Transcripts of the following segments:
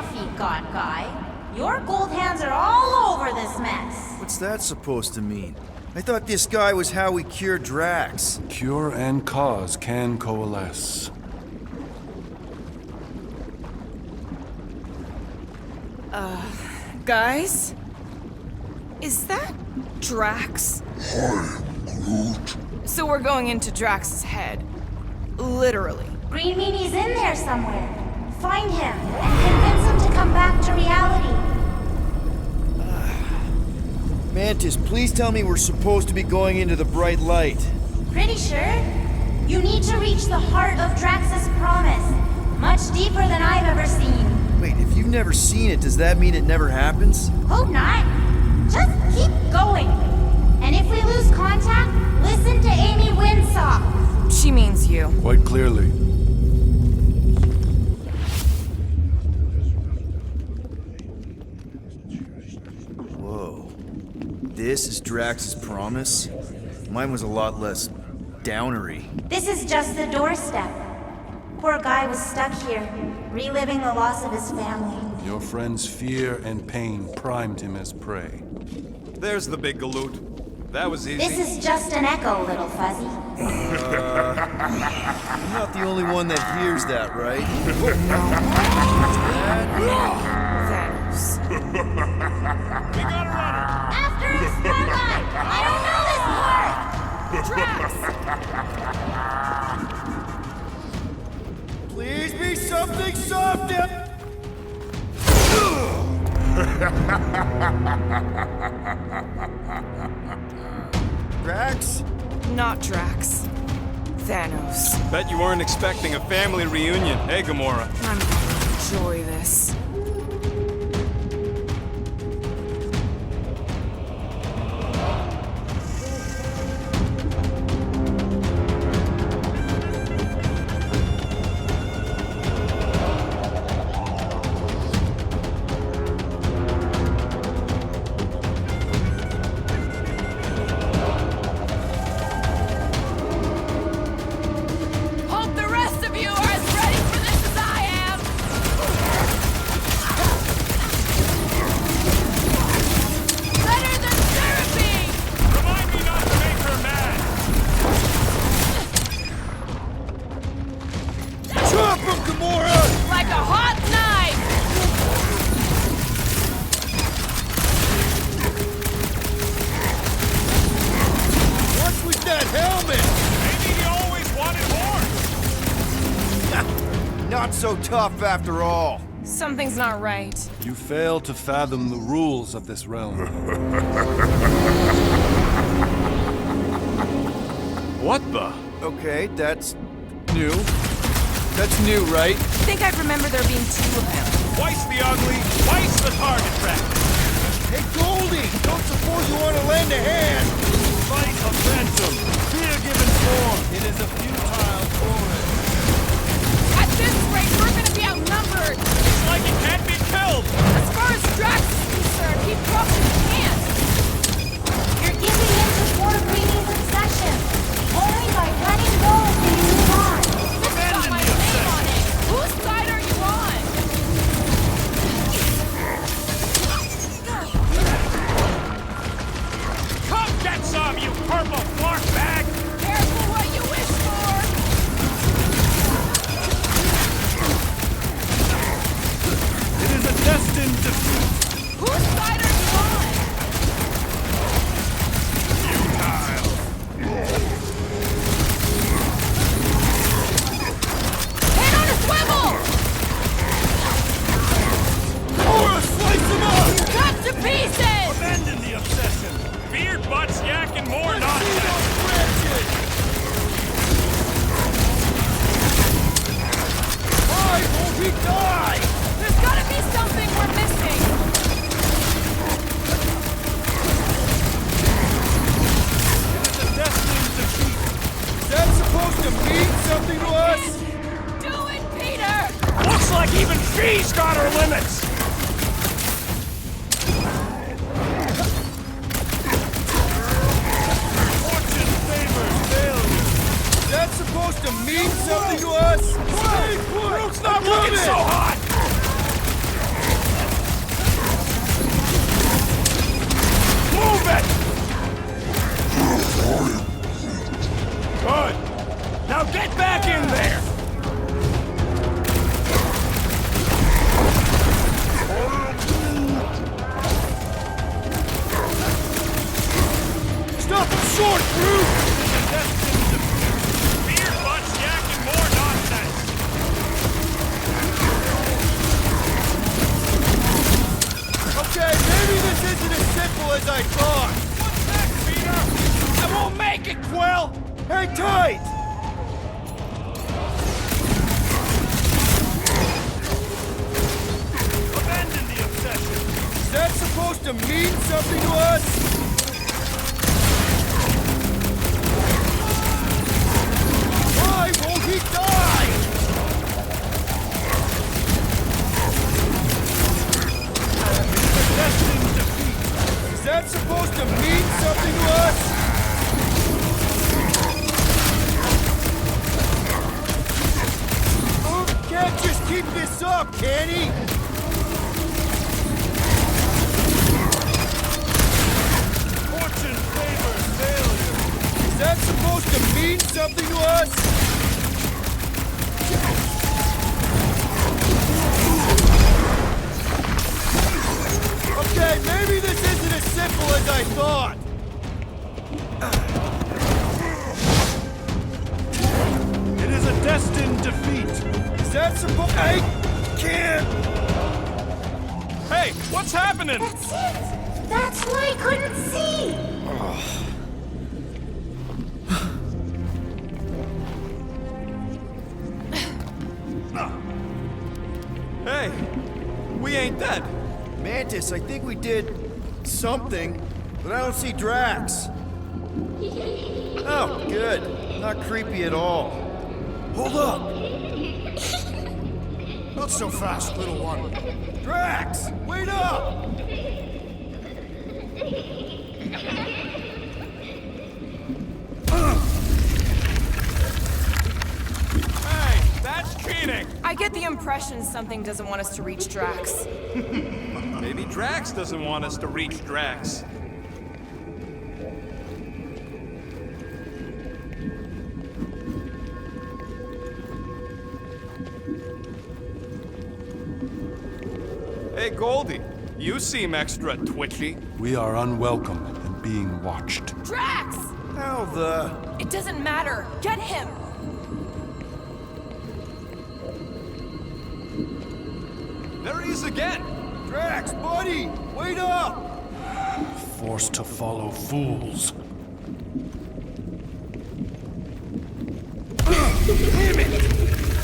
stuff you got, guy. Your gold hands are all over this mess. What's that supposed to mean? I thought this guy was how we cure Drax. Cure and cause can coalesce. Guys? Is that Drax? Hi, Groot. So we're going into Drax's head. Literally. Green Meanie's in there somewhere. Find him and convince him to come back to reality. Mantis, please tell me we're supposed to be going into the bright light. Pretty sure? You need to reach the heart of Drax's promise. Much deeper than I've ever seen. Wait, if you've never seen it, does that mean it never happens? Hope not. Just keep going. And if we lose contact, listen to Amy Winsock. She means you. Quite clearly. Whoa. This is Drax's promise? Mine was a lot less downery. This is just the doorstep. Poor guy was stuck here, reliving the loss of his family. Your friend's fear and pain primed him as prey. There's the big galoot. That was easy. This is just an echo, little fuzzy. I'm not the only one that hears that, right? Thanos. We got a runner! After his spotlight! I don't know this part! Drax! Please be something soft! Drax? Not Drax. Thanos. Bet you weren't expecting a family reunion, hey Gamora? I'm gonna enjoy this. Hope the rest of you are as ready for this as I am! Better than therapy! Remind me not to make her mad! Chop him, Gamora! Like a hot knife! What's with that helmet? Maybe he always wanted more! Not so tough after all. Something's not right. You fail to fathom the rules of this realm. What the? Okay, that's new. That's new, right? I think I remember there being two of them. Twice the ugly, twice the target practice! Hey, Goldie! Don't suppose you want to lend a hand? Fight a phantom! Fear given form! It is a futile forest! At this rate, we're gonna be outnumbered! It's like it can't be killed! As far as Drax is concerned, he probably can't! You're giving in to poor Greenie's obsession. Only by letting go can you move on. This has got my name on it! Whose side are you on? Come get some, you purple bark bag! Careful what you wish for! It is a destined defeat! Whose side are you on? Head on a swivel! Gamora, slice him up! Cut to pieces! Abandon the obsession! Beard butts yakking more nonsense! Why won't he die? There's gotta be something we're missing! It is a destined defeat! Is that supposed to mean something to us? Do it, Peter! Looks like even she's got her limits! Fortune favors failure! Is that supposed to mean something to us? Groot's not looking so hot! Take it, Quill! Hang tight! Abandon the obsession! Is that supposed to mean something to us? Why won't he die? Destined defeat! Is that supposed to mean something to us? Can't just keep this up, can he? Fortune favors failure! Is that supposed to mean something to us? Okay, maybe this isn't as simple as I thought. It is a destined defeat! Is that supposed? I can't. Hey, what's happening? That's it! That's why I couldn't see! Hey, we ain't dead. Mantis, I think we did something, but I don't see Drax. Oh, good. Not creepy at all. Hold up! Not so fast, little one. Drax! Wait up! Hey, that's cheating! I get the impression something doesn't want us to reach Drax. Maybe Drax doesn't want us to reach Drax. Hey, Goldie, you seem extra twitchy. We are unwelcome and being watched. Drax! How the... It doesn't matter. Get him! There he is again! Drax, buddy! Wait up! Forced to follow fools.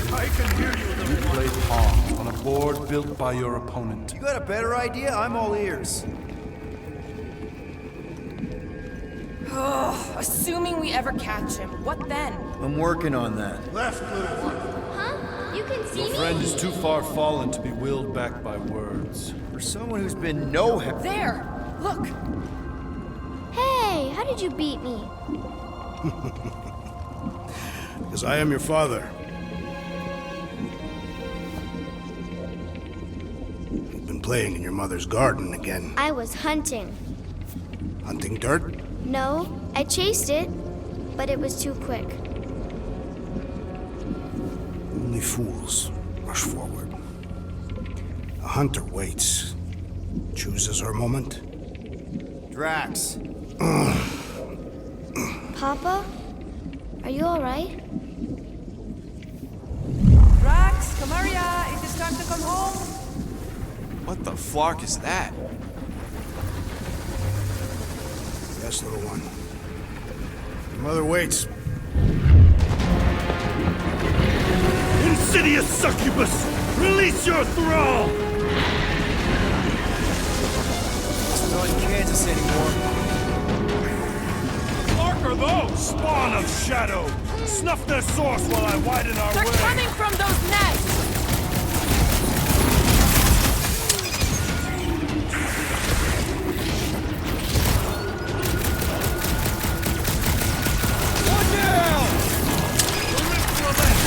I can hear you, You play pawns on a board built by your opponent. You got a better idea? I'm all ears. Assuming we ever catch him, what then? I'm working on that. Left, little one. Huh? You can see Your me? friend is too far fallen to be willed back by words. For someone who's been no help. There! Look! Hey, how did you beat me? Because I am your father. You've been playing in your mother's garden again. I was hunting. Hunting dirt? No, I chased it, but it was too quick. Only fools rush forward. A hunter waits. Chooses her moment. Drax. Papa? Are you alright? Drax, come here, it is time to come home. What the flark is that? Yes, little one. Your mother waits. Insidious succubus! Release your thrall! It's not in Kansas anymore. Flark are those? Spawn of shadow! Snuff their source while I widen our They're way! coming from those nests! One down! The rift relents!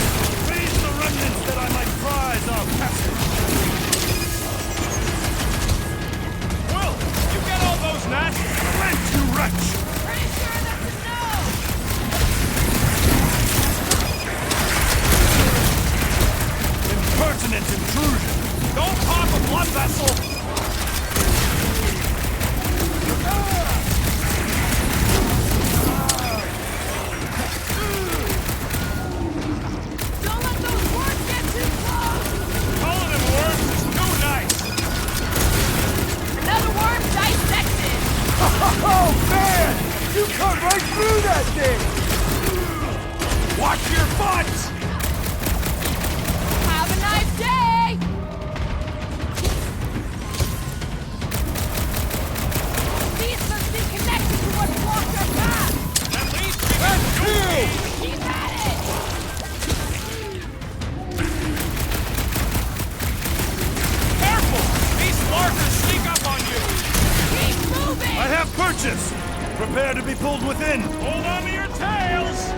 Raise the remnants that I might prize our passage! Well, you get all those gnats? Relent, you wretch! Pretty sure that's a no! Impertinent intrusion! Don't pop a blood vessel! Don't let those words get too close! Calling him words is too nice! Another worm dissected! Oh, man! You cut right through that prepare to be pulled within. Hold on to your tails!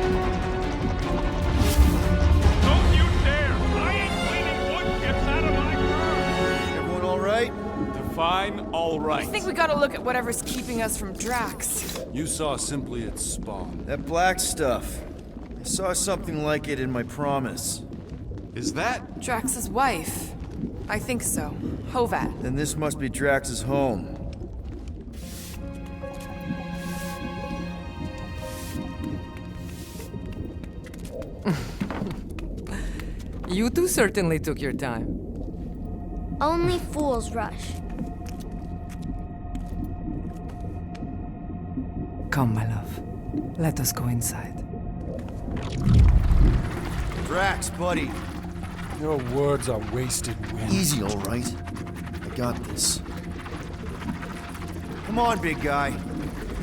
Don't you dare! I ain't cleaning wood chips out of my car! Everyone all right? Define all right. I think we gotta look at whatever's keeping us from Drax. You saw simply its spawn. That black stuff. I saw something like it in my promise. Is that? Drax's wife. I think so. Hovat. Then this must be Drax's home. You two certainly took your time. Only fools rush. Come, my love. Let us go inside. Drax, buddy. Your words are wasted wind. Easy, all right. I got this. Come on, big guy.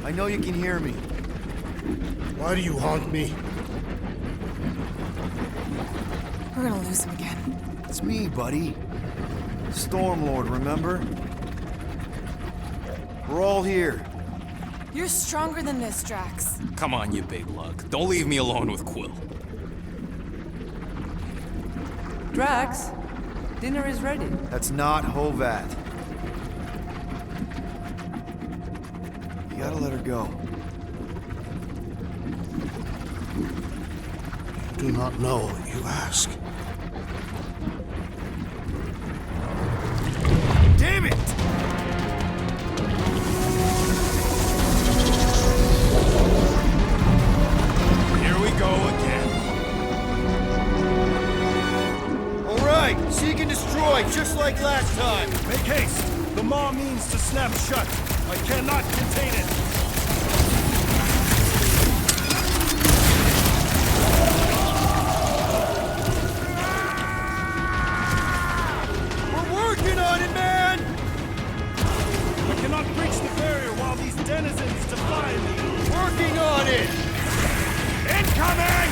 I know you can hear me. Why do you haunt me? We're gonna lose him again. It's me, buddy. Stormlord, remember? We're all here. You're stronger than this, Drax. Come on, you big lug. Don't leave me alone with Quill. Drax, dinner is ready. That's not Hovat. You gotta let her go. You do not know what you ask. Damn it! Here we go again. All right, seek and destroy, just like last time. Make haste. The maw means to snap shut. I cannot contain it. We're working on it, man! I cannot breach the barrier while these denizens defy me. Working on it! Incoming!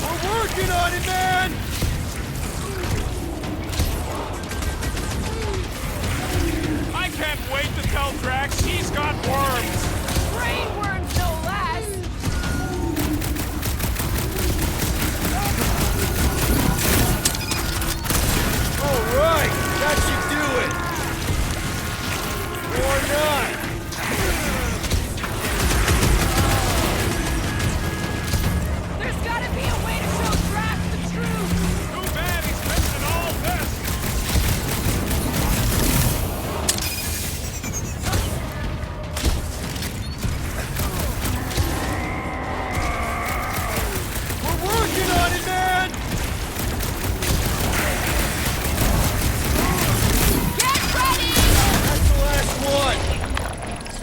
We're working on it, man! I can't wait to tell Drax he's got worms! Brain worms, no less! All right, that should do it. Or not. There's gotta be a way to show Drax the truth! Too bad he's missing all this! We're working on it, man! Get ready! That's the last one.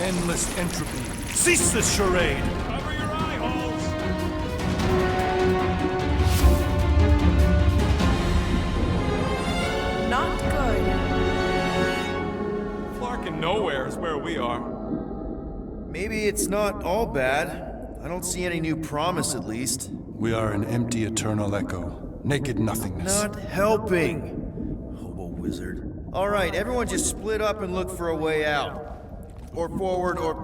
Endless entropy. Cease this charade! Cover your eye holes! Not good. Flarkin' nowhere is where we are. Maybe it's not all bad. I don't see any new promise, at least. We are an empty eternal echo. Naked nothingness. Not helping. Hobo wizard. All right, everyone just split up and look for a way out. Or forward, or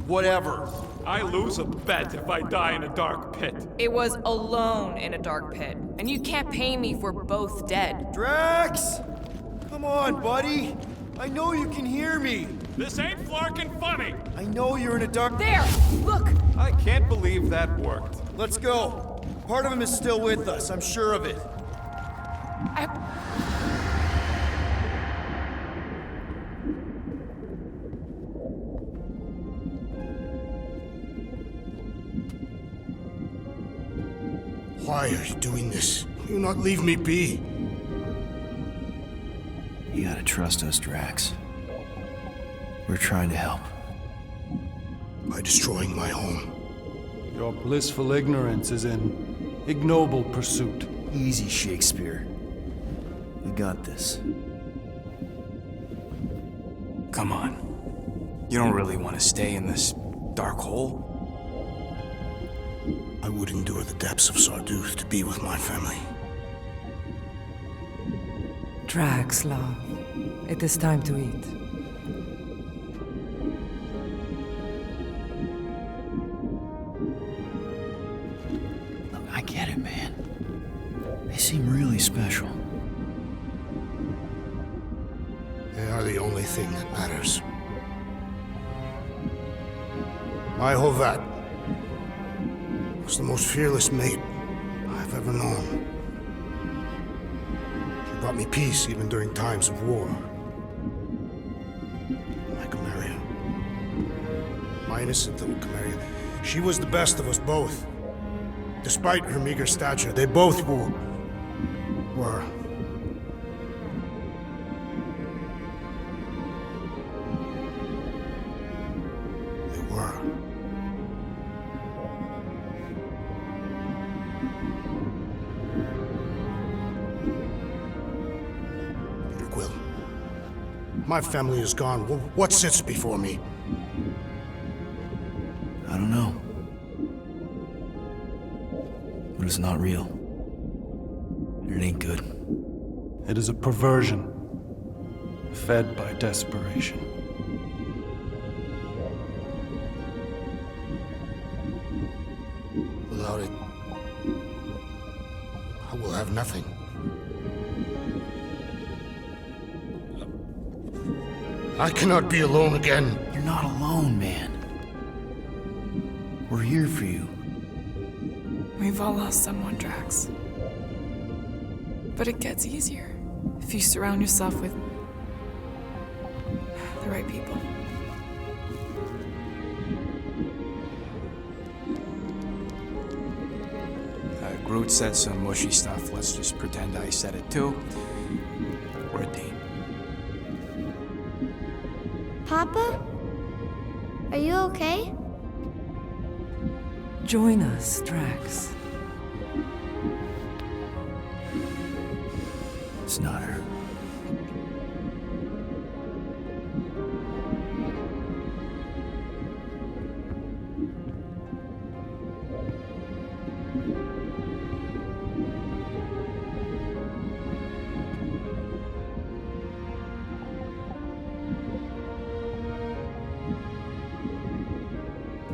whatever. I lose a bet if I die in a dark pit. It was alone in a dark pit, and you can't pay me if we're both dead. Drax! Come on, buddy. I know you can hear me. This ain't Flarkin' funny! I know you're in a dark... There! Look! I can't believe that worked. Let's go. Part of him is still with us, I'm sure of it. Why are you doing this? Will you not leave me be? You gotta trust us, Drax. We're trying to help. By destroying my home. Your blissful ignorance is an ignoble pursuit. Easy, Shakespeare. We got this. Come on. You don't really want to stay in this dark hole? I would endure the depths of Sarduth to be with my family. Drax, love. It is time to eat. Look, I get it, man. They seem really special. They are the only thing that matters. My Hovat was the most fearless mate I've ever known. She brought me peace even during times of war. My Camarilla. My innocent little Camarilla. She was the best of us both. Despite her meager stature, they both were. They were. Peter Quill. My family is gone. What sits before me? I don't know. But it's not real. It ain't good. It is a perversion, fed by desperation. Without it, I will have nothing. I cannot be alone again. You're not alone, man. We're here for you. We've all lost someone, Drax. But it gets easier if you surround yourself with the right people. Groot said some mushy stuff. Let's just pretend I said it too. We're a team. Papa? Are you okay? Join us, Drax. It's not her.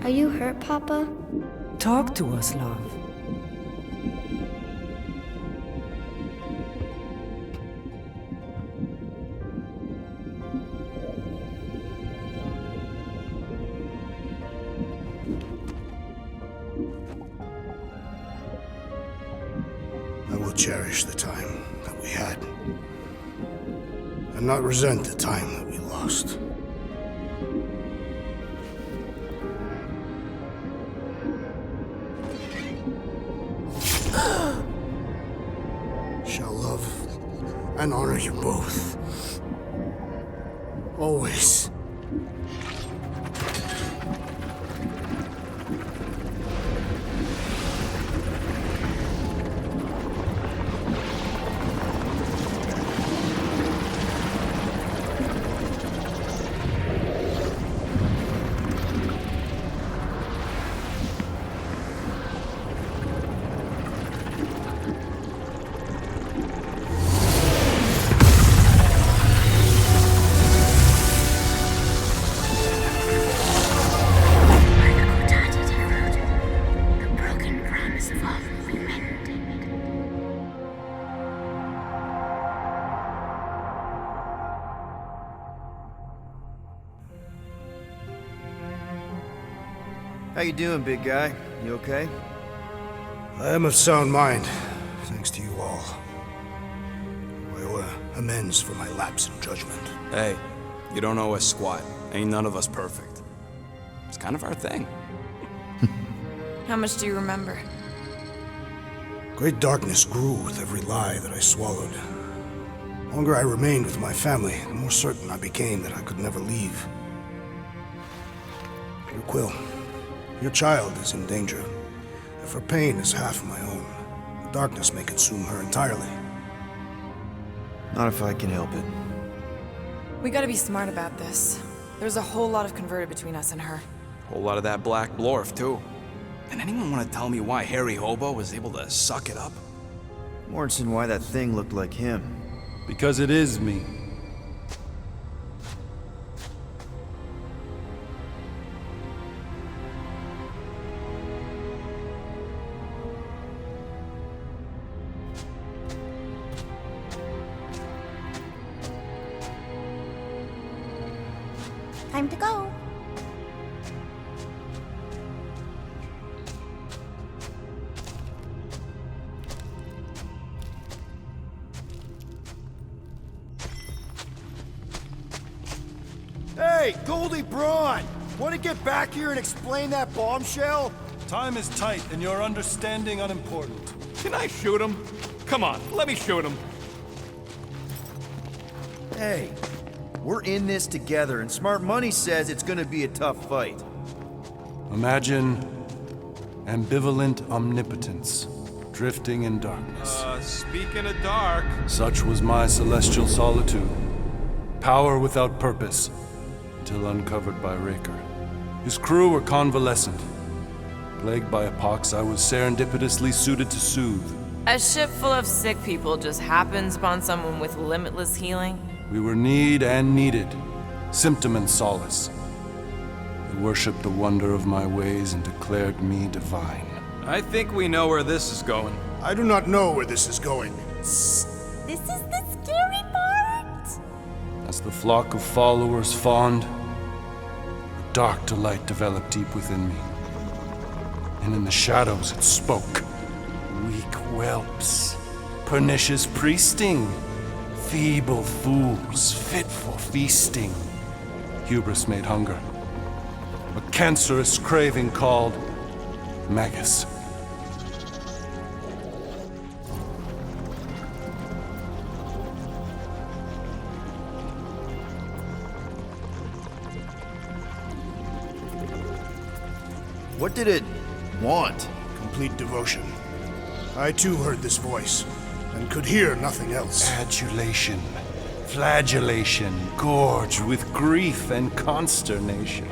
Are you hurt, Papa? Talk to us, love. I will cherish the time that we had, and not resent the time that we lost. Shall love and honor you both. Always. How you doing, big guy? You okay? I am of sound mind, thanks to you all. I owe amends for my lapse in judgment. Hey, you don't owe us squat. Ain't none of us perfect. It's kind of our thing. How much do you remember? Great darkness grew with every lie that I swallowed. The longer I remained with my family, the more certain I became that I could never leave. Peter Quill, your child is in danger. If her pain is half my own, the darkness may consume her entirely. Not if I can help it. We gotta be smart about this. There's a whole lot of converted between us and her. Whole lot of that black blorf, too. Can anyone want to tell me why Harry Hobo was able to suck it up? Morrison, why that thing looked like him. Because it is me. Time to go. Hey, Goldie Braun! Want to get back here and explain that bombshell? Time is tight and your understanding unimportant. Can I shoot him? Come on, let me shoot him. Hey, we're in this together, and Smart Money says it's gonna be a tough fight. Imagine ambivalent omnipotence, drifting in darkness. Speaking of dark, Such was my celestial solitude. Power without purpose, until uncovered by Raker. His crew were convalescent. Plagued by a pox, I was serendipitously suited to soothe. A ship full of sick people just happens upon someone with limitless healing? We were need and needed, symptom and solace. They worshipped the wonder of my ways and declared me divine. I think we know where this is going. I do not know where this is going. This is the scary part. As the flock of followers fawned, a dark delight developed deep within me. And in the shadows it spoke. Weak whelps, pernicious priesting, feeble fools fit for feasting. Hubris made hunger. A cancerous craving called Magus. What did it want? Complete devotion. I too heard this voice, and could hear nothing else. Adulation, flagellation, gorged with grief and consternation.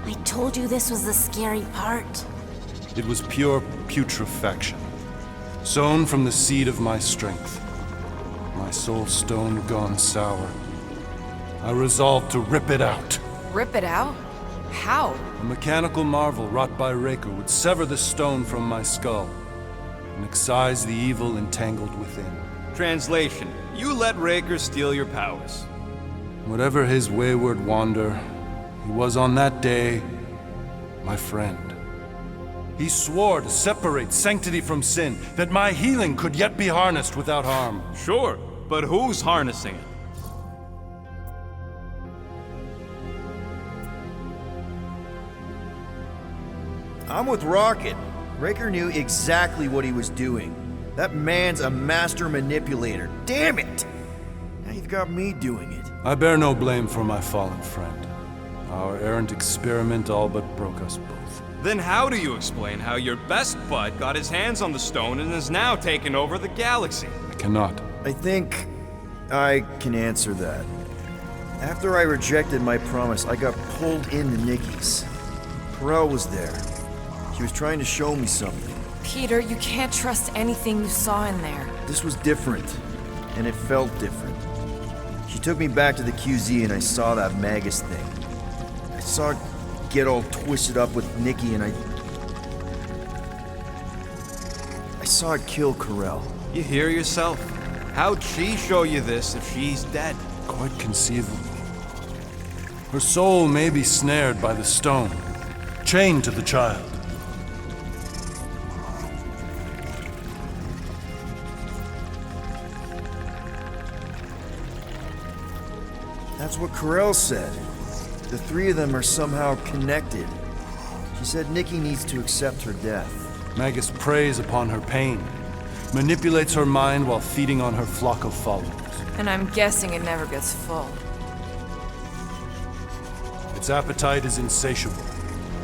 I told you this was the scary part. It was pure putrefaction, sown from the seed of my strength. My soul stone gone sour. I resolved to rip it out. Rip it out? How? A mechanical marvel wrought by Raker would sever the stone from my skull and excise the evil entangled within. Translation: you let Raker steal your powers. Whatever his wayward wander, he was on that day my friend. He swore to separate sanctity from sin, that my healing could yet be harnessed without harm. Sure, but who's harnessing it? I'm with Rocket. Raker knew exactly what he was doing. That man's a master manipulator. Damn it! Now you've got me doing it. I bear no blame for my fallen friend. Our errant experiment all but broke us both. Then how do you explain how your best bud got his hands on the stone and is now taking over the galaxy? I cannot. I think I can answer that. After I rejected my promise, I got pulled into Nikki's. Corell was there. She was trying to show me something. Peter, you can't trust anything you saw in there. This was different, and it felt different. She took me back to the QZ and I saw that Magus thing. I saw it get all twisted up with Nikki and I saw it kill Corell. You hear yourself? How'd she show you this if she's dead? Quite conceivable. Her soul may be snared by the stone, chained to the child. That's what Corell said. The three of them are somehow connected. She said Nikki needs to accept her death. Magus preys upon her pain, manipulates her mind while feeding on her flock of followers. And I'm guessing it never gets full. Its appetite is insatiable.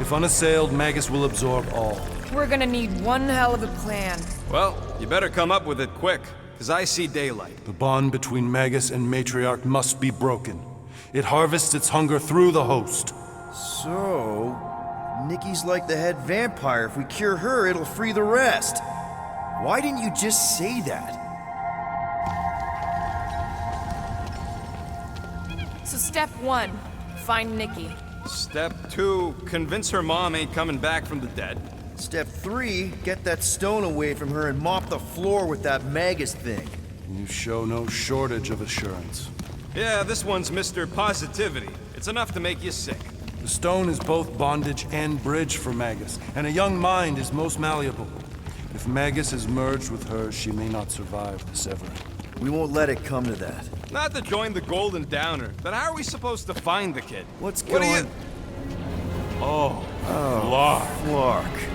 If unassailed, Magus will absorb all. We're gonna need one hell of a plan. Well, you better come up with it quick, because I see daylight. The bond between Magus and Matriarch must be broken. It harvests its hunger through the host. So, Nikki's like the head vampire. If we cure her, it'll free the rest. Why didn't you just say that? So step 1, find Nikki. Step 2, convince her mom ain't coming back from the dead. Step 3, get that stone away from her and mop the floor with that Magus thing. You show no shortage of assurance. Yeah, this one's Mr. Positivity. It's enough to make you sick. The stone is both bondage and bridge for Magus, and a young mind is most malleable. If Magus is merged with hers, she may not survive the severing. We won't let it come to that. Not to join the Golden Downer, but how are we supposed to find the kid? What's What going... are you... Oh, Flark.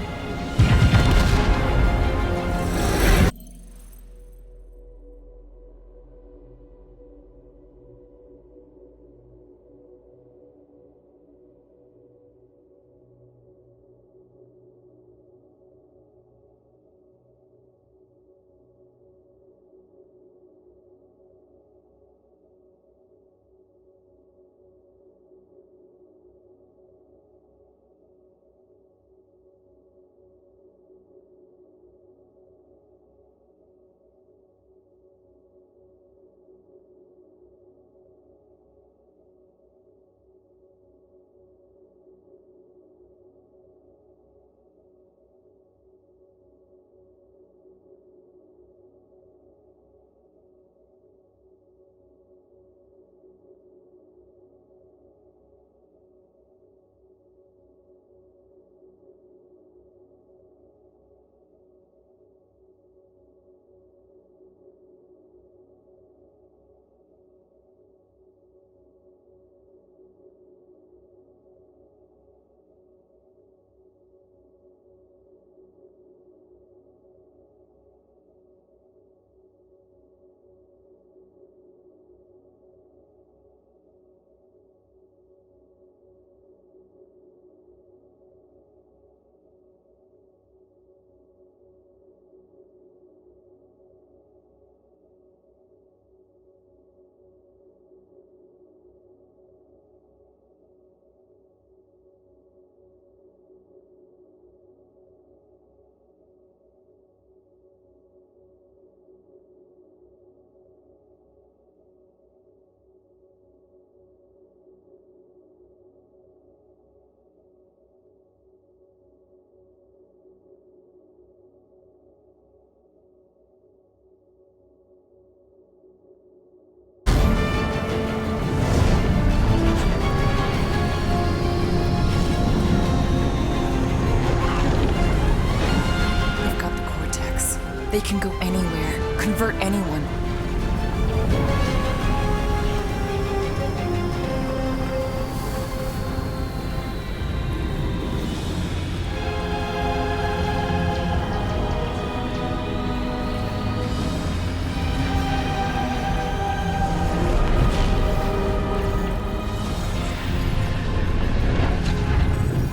They can go anywhere, convert anyone.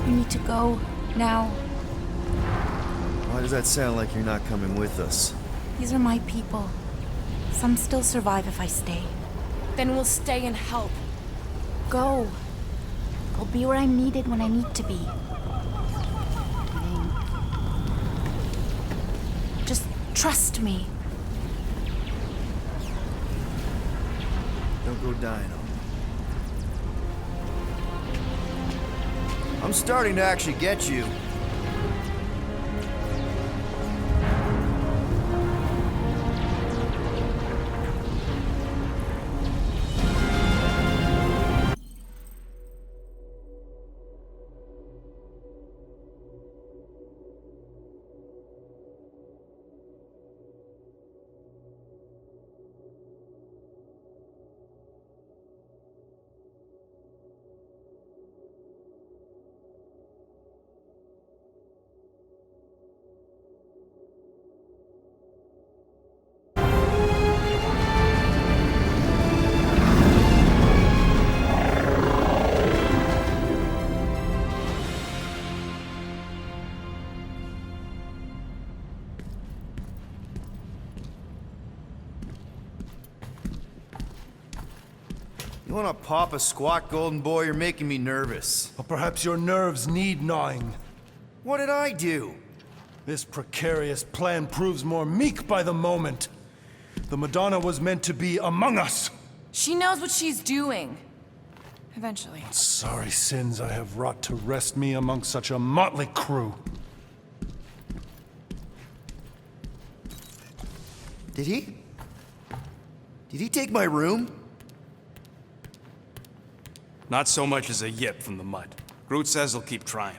You need to go now. Why does that sound like you're not coming with us? These are my people. Some still survive if I stay. Then we'll stay and help. Go. I'll be where I'm needed when I need to be. Just trust me. Don't go dying on me. I'm starting to actually get you. You wanna pop a squat, Golden Boy? You're making me nervous. Or perhaps your nerves need gnawing. What did I do? This precarious plan proves more meek by the moment. The Madonna was meant to be among us. She knows what she's doing. Eventually. Sorry sins I have wrought to wrest me among such a motley crew. Did he? Did he take my room? Not so much as a yip from the mud. Groot says he'll keep trying.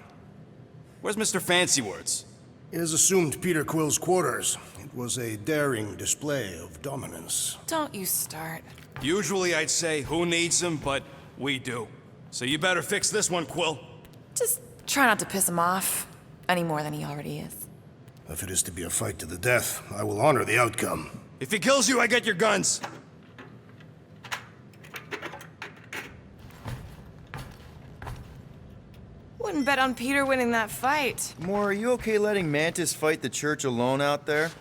Where's Mr. Fancy Words? He has assumed Peter Quill's quarters. It was a daring display of dominance. Don't you start. Usually I'd say, who needs him, but we do. So you better fix this one, Quill. Just try not to piss him off any more than he already is. If it is to be a fight to the death, I will honor the outcome. If he kills you, I get your guns. Wouldn't bet on Peter winning that fight. Moore, are you okay letting Mantis fight the church alone out there?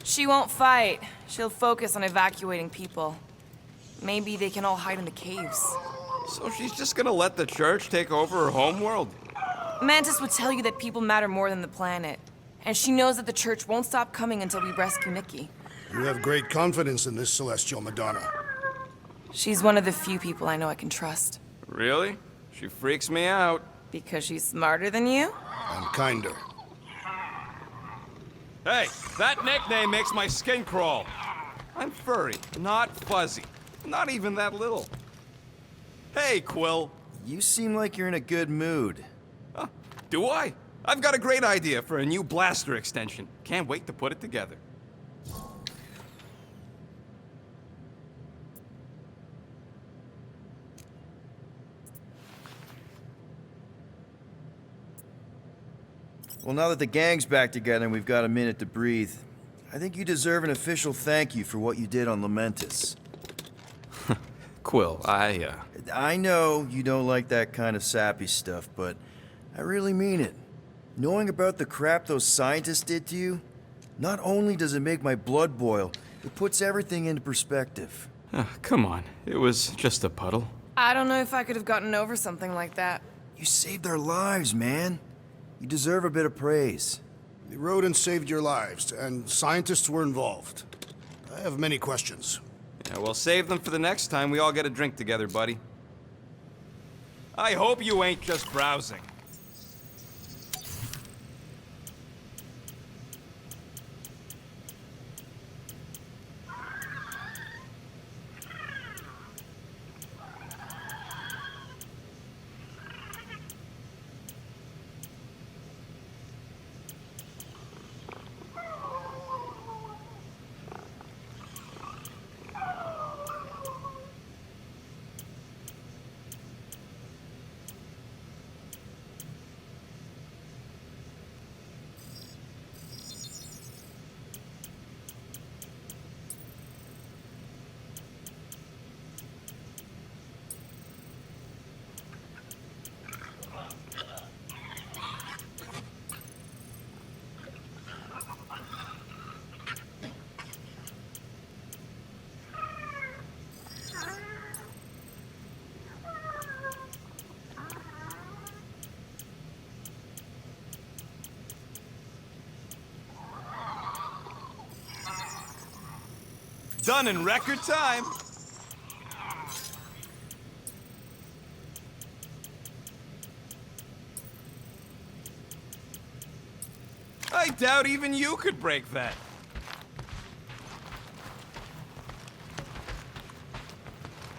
She won't fight. She'll focus on evacuating people. Maybe they can all hide in the caves. So she's just gonna let the church take over her homeworld? Mantis would tell you that people matter more than the planet. And she knows that the church won't stop coming until we rescue Nikki. You have great confidence in this celestial Madonna. She's one of the few people I know I can trust. Really? She freaks me out. Because she's smarter than you? And kinder. Hey, that nickname makes my skin crawl. I'm furry, not fuzzy. Not even that little. Hey, Quill. You seem like you're in a good mood. Huh, do I? I've got a great idea for a new blaster extension. Can't wait to put it together. Well, now that the gang's back together and we've got a minute to breathe, I think you deserve an official thank you for what you did on Lamentus. Quill, I know you don't like that kind of sappy stuff, but I really mean it. Knowing about the crap those scientists did to you, not only does it make my blood boil, it puts everything into perspective. Come on, it was just a puddle. I don't know if I could have gotten over something like that. You saved their lives, man. You deserve a bit of praise. The rodents saved your lives, and scientists were involved. I have many questions. Yeah, we'll save them for the next time we all get a drink together, buddy. I hope you ain't just browsing. Done in record time. I doubt even you could break that.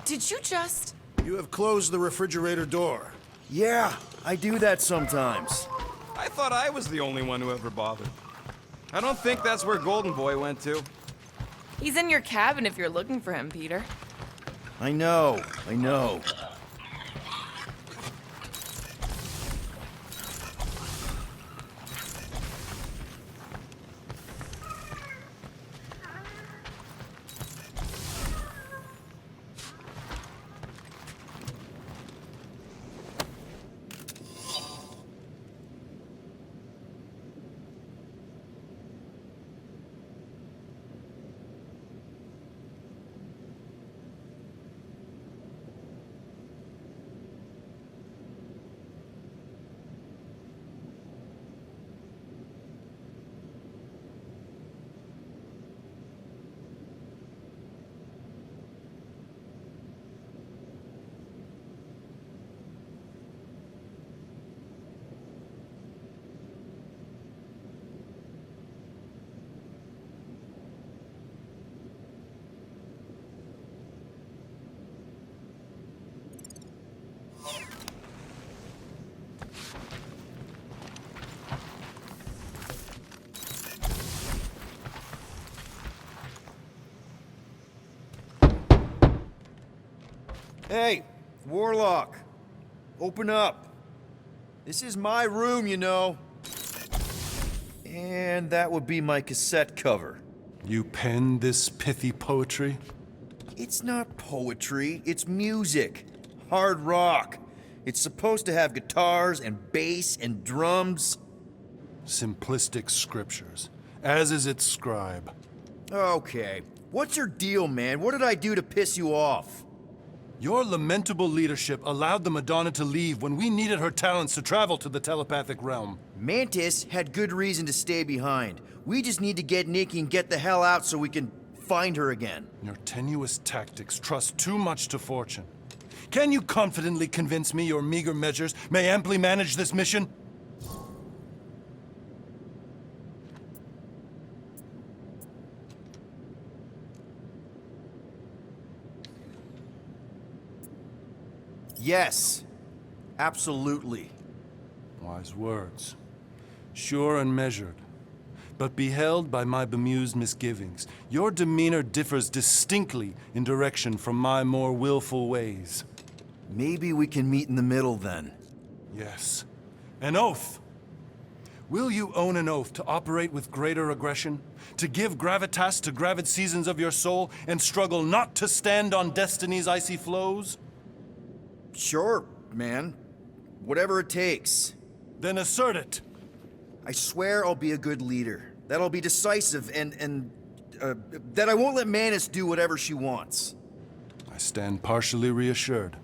Did you just... You have closed the refrigerator door. Yeah, I do that sometimes. I thought I was the only one who ever bothered. I don't think that's where Golden Boy went to. He's in your cabin if you're looking for him, Peter. I know, I know. Hey, Warlock. Open up. This is my room, you know. And that would be my cassette cover. You penned this pithy poetry? It's not poetry, it's music. Hard rock. It's supposed to have guitars and bass and drums. Simplistic scriptures, as is its scribe. Okay. What's your deal, man? What did I do to piss you off? Your lamentable leadership allowed the Madonna to leave when we needed her talents to travel to the telepathic realm. Mantis had good reason to stay behind. We just need to get Nikki and get the hell out so we can find her again. Your tenuous tactics trust too much to fortune. Can you confidently convince me your meager measures may amply manage this mission? Yes. Absolutely. Wise words. Sure and measured. But beheld by my bemused misgivings, your demeanor differs distinctly in direction from my more willful ways. Maybe we can meet in the middle then. Yes. An oath. Will you own an oath to operate with greater aggression? To give gravitas to gravid seasons of your soul and struggle not to stand on destiny's icy flows? Sure, man. Whatever it takes. Then assert it. I swear I'll be a good leader. That I'll be decisive and that I won't let Mantis do whatever she wants. I stand partially reassured.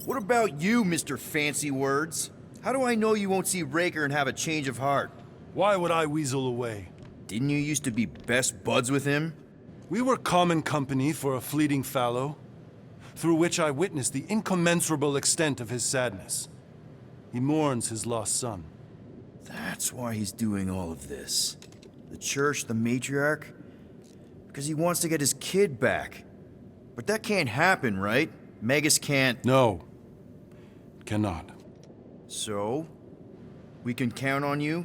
What about you, Mr. Fancy Words? How do I know you won't see Raker and have a change of heart? Why would I weasel away? Didn't you used to be best buds with him? We were common company for a fleeting fallow, through which I witnessed the incommensurable extent of his sadness. He mourns his lost son. That's why he's doing all of this. The church, the matriarch? Because he wants to get his kid back. But that can't happen, right? Magus can't... No. Cannot. So? We can count on you?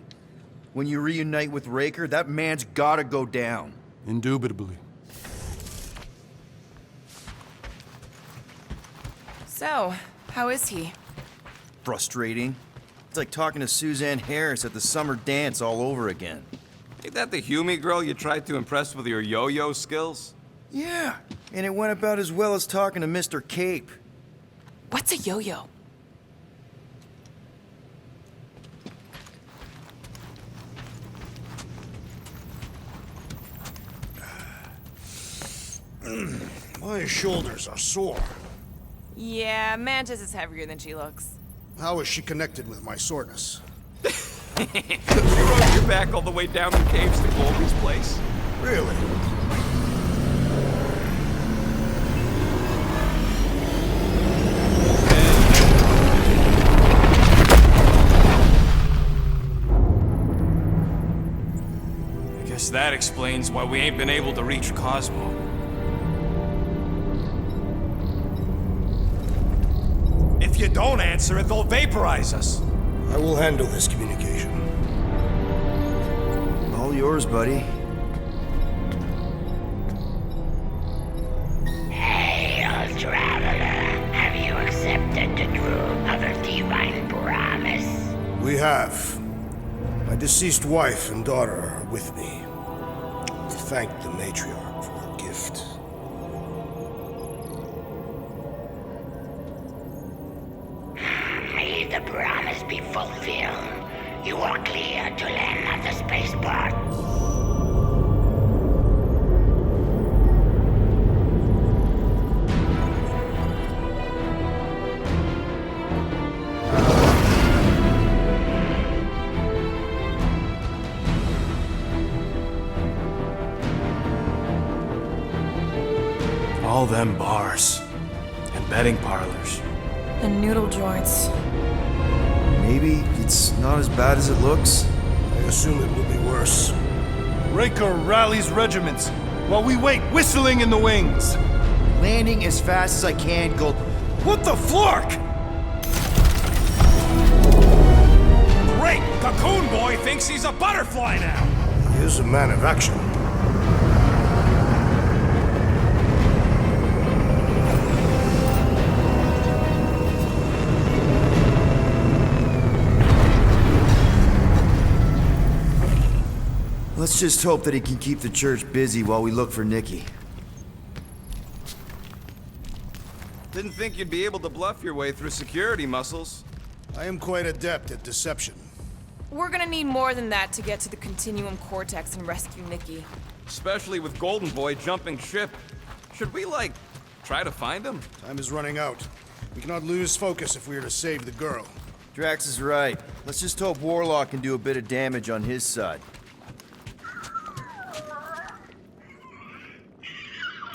When you reunite with Raker, that man's gotta go down. Indubitably. So, how is he? Frustrating. It's like talking to Suzanne Harris at the summer dance all over again. Ain't that the Hume girl you tried to impress with your yo-yo skills? Yeah, and it went about as well as talking to Mr. Cape. What's a yo-yo? My shoulders are sore. Yeah, Mantis is heavier than she looks. How is she connected with my soreness? You rode your back all the way down the caves to Colby's place? Really? I guess that explains why we ain't been able to reach Cosmo. If you don't answer it, they'll vaporize us. I will handle this communication. All yours, buddy. Hail, traveler. Have you accepted the truth of a divine promise? We have. My deceased wife and daughter are with me. Thank the matriarch for her gift. May the promise be fulfilled. You are clear to land at the spaceport. All them bars and betting parlors. And noodle joints. Maybe it's not as bad as it looks. I assume it will be worse. Raker rallies regiments while we wait whistling in the wings. Landing as fast as I can, Gold. What the flark? Great! Cocoon Boy thinks he's a butterfly now! He is a man of action. Let's just hope that he can keep the church busy while we look for Nikki. Didn't think you'd be able to bluff your way through security, Muscles. I am quite adept at deception. We're gonna need more than that to get to the Continuum Cortex and rescue Nikki. Especially with Golden Boy jumping ship. Should we, like, try to find him? Time is running out. We cannot lose focus if we are to save the girl. Drax is right. Let's just hope Warlock can do a bit of damage on his side.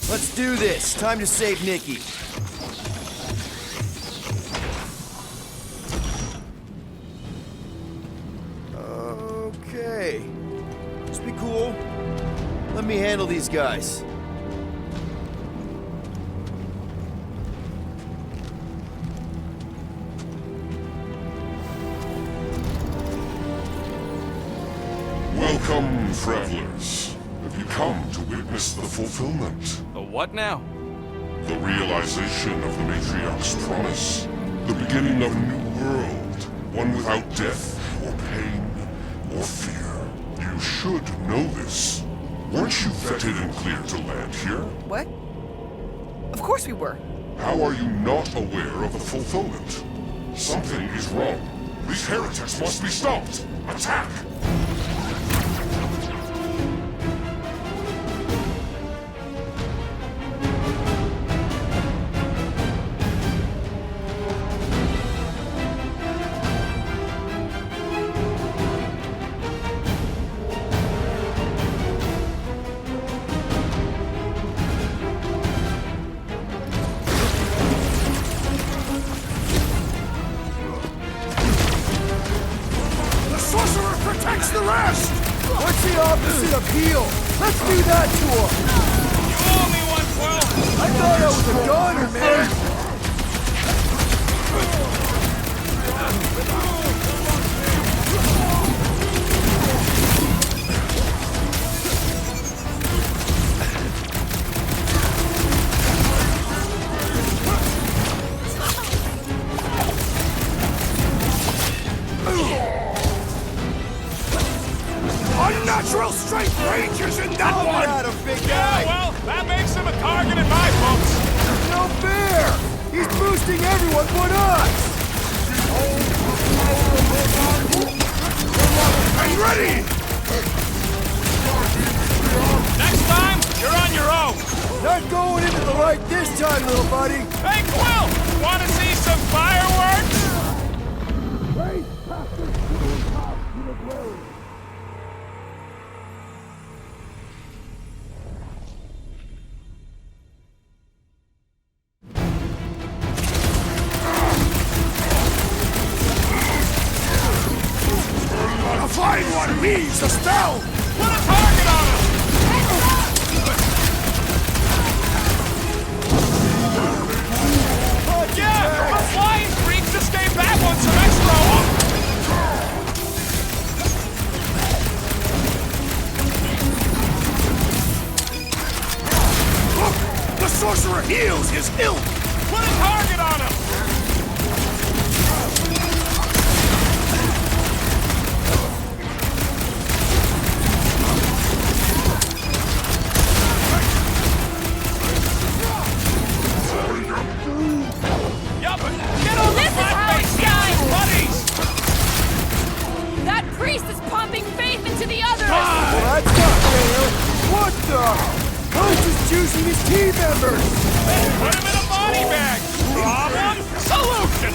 Let's do this. Time to save Nikki. Okay. Just be cool. Let me handle these guys. Welcome, travelers. Have you come to witness the fulfillment? The what now? The realization of the Matriarch's promise. The beginning of a new world. One without death, or pain, or fear. You should know this. Weren't you vetted and cleared to land here? What? Of course we were. How are you not aware of the fulfillment? Something is wrong. These heretics must be stopped. Attack! What's the opposite of heal? Let's do that to him! You owe me 112! I thought I was a goner, man! Unnatural strength ranges in that one! At him, big Yeah, guy! well, that makes him a target in my books! No fair! He's boosting everyone but us! Are you ready? Next time, you're on your own! Not going into the light this time, little buddy! Hey, Quill! Wanna see some fireworks? The flying one leaves the spell! Put a target on him! Yeah, the flying freak just gave that one some extra oomph! Look! The sorcerer heals his ilk! Put a target on him! Yup, get on This is how it's done! buddies! That priest is pumping faith into the others! Well, that's not fair! What the? Coach is juicing his team members! Put him in a body bag! Problem? Solution!